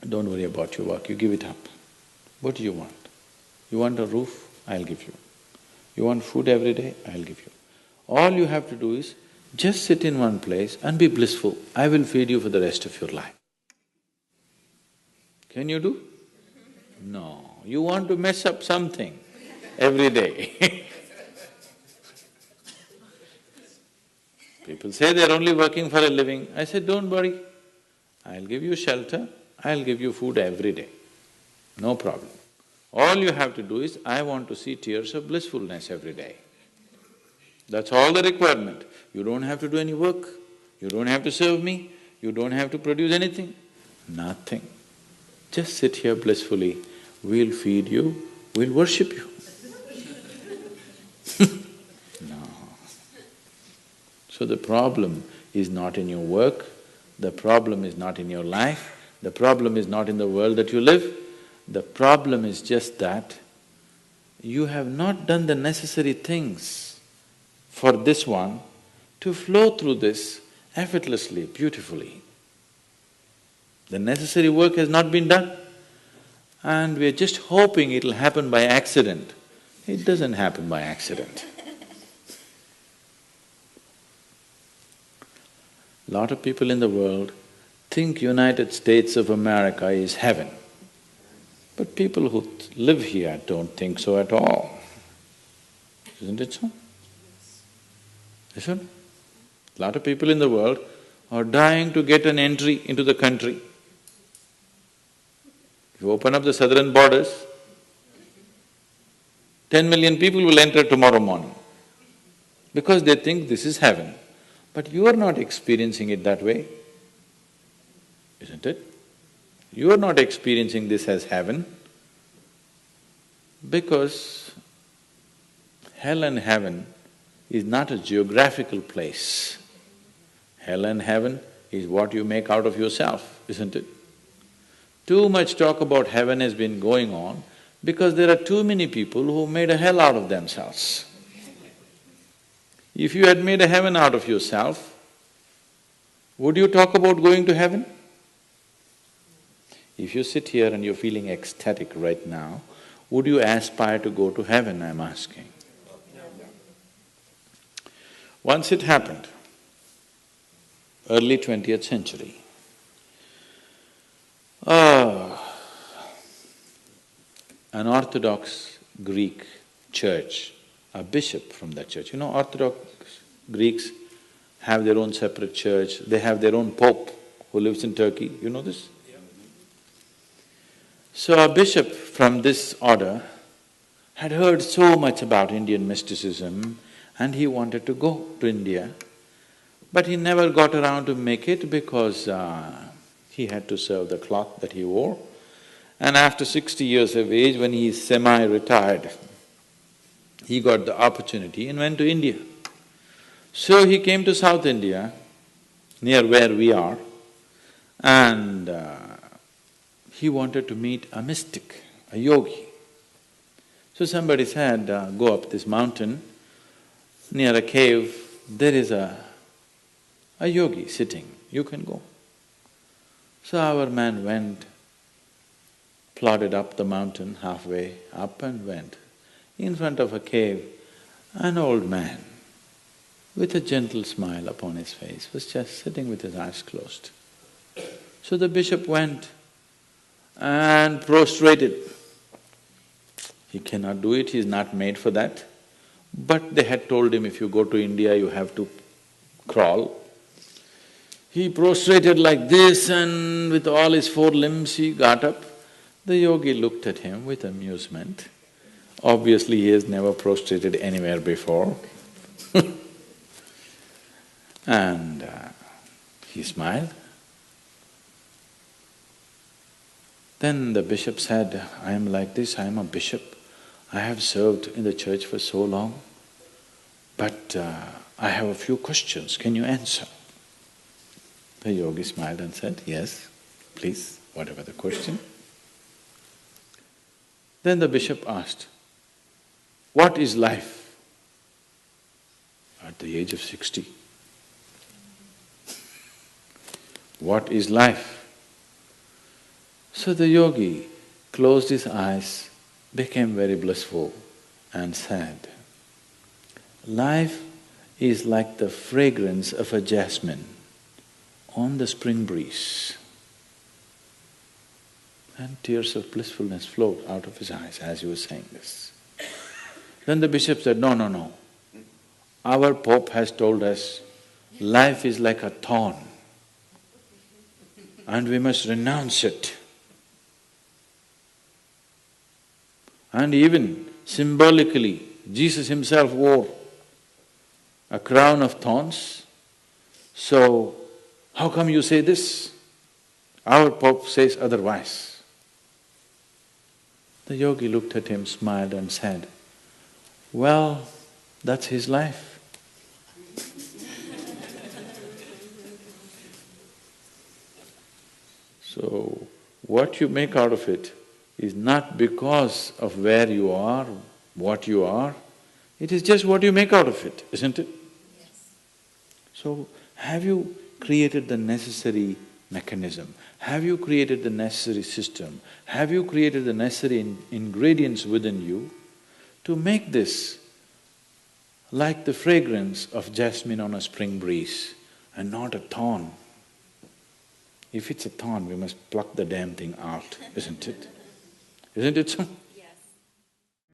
Don't worry about your work, you give it up. What do you want? You want a roof? I'll give you. You want food every day? I'll give you. All you have to do is just sit in one place and be blissful. I will feed you for the rest of your life. Can you do? No, you want to mess up something every day. People say they're only working for a living. I said, don't worry, I'll give you shelter, I'll give you food every day, no problem. All you have to do is, I want to see tears of blissfulness every day. That's all the requirement. You don't have to do any work, you don't have to serve me, you don't have to produce anything, nothing. Just sit here blissfully, we'll feed you, we'll worship you. No. So the problem is not in your work, the problem is not in your life, the problem is not in the world that you live, the problem is just that you have not done the necessary things for this one to flow through this effortlessly, beautifully. The necessary work has not been done and we're just hoping it'll happen by accident. It doesn't happen by accident. Lot of people in the world think United States of America is heaven. But people who live here don't think so at all. Isn't it so? Isn't it? Lot of people in the world are dying to get an entry into the country. If you open up the southern borders, 10 million people will enter tomorrow morning because they think this is heaven. But you are not experiencing it that way, isn't it? You are not experiencing this as heaven because hell and heaven is not a geographical place. Hell and heaven is what you make out of yourself, isn't it? Too much talk about heaven has been going on because there are too many people who made a hell out of themselves. If you had made a heaven out of yourself, would you talk about going to heaven? If you sit here and you're feeling ecstatic right now, would you aspire to go to heaven, I'm asking? Once it happened, early 20th century, an Orthodox Greek church, a bishop from that church. You know, Orthodox Greeks have their own separate church, they have their own pope who lives in Turkey, you know this? So a bishop from this order had heard so much about Indian mysticism and he wanted to go to India, but he never got around to make it because he had to serve the cloth that he wore. And after 60 years of age, when he is semi-retired, he got the opportunity and went to India. So he came to South India, near where we are, and he wanted to meet a mystic, a yogi. So somebody said, go up this mountain, near a cave, there is a yogi sitting, you can go. So our man went, plodded up the mountain, halfway up and went. In front of a cave, an old man with a gentle smile upon his face was just sitting with his eyes closed. So the bishop went and prostrated. He cannot do it, he is not made for that. But they had told him, if you go to India, you have to crawl. He prostrated like this and with all his four limbs he got up. The yogi looked at him with amusement. Obviously, he has never prostrated anywhere before. And he smiled. Then the bishop said, I am like this, I am a bishop. I have served in the church for so long, but I have a few questions, can you answer? The yogi smiled and said, yes, please, whatever the question. Then the bishop asked, what is life? At the age of 60. What is life? So the yogi closed his eyes, became very blissful and said, life is like the fragrance of a jasmine on the spring breeze. And tears of blissfulness flowed out of his eyes as he was saying this. Then the bishop said, no, no, no. Our Pope has told us life is like a thorn and we must renounce it. And even symbolically, Jesus himself wore a crown of thorns. So, how come you say this? Our Pope says otherwise. The yogi looked at him, smiled and said, well, that's his life. So, what you make out of it is not because of where you are, what you are, it is just what you make out of it, isn't it? Yes. So, have you created the necessary mechanism? Have you created the necessary system? Have you created the necessary ingredients within you to make this like the fragrance of jasmine on a spring breeze and not a thorn? If it's a thorn, we must pluck the damn thing out, isn't it? Isn't it so?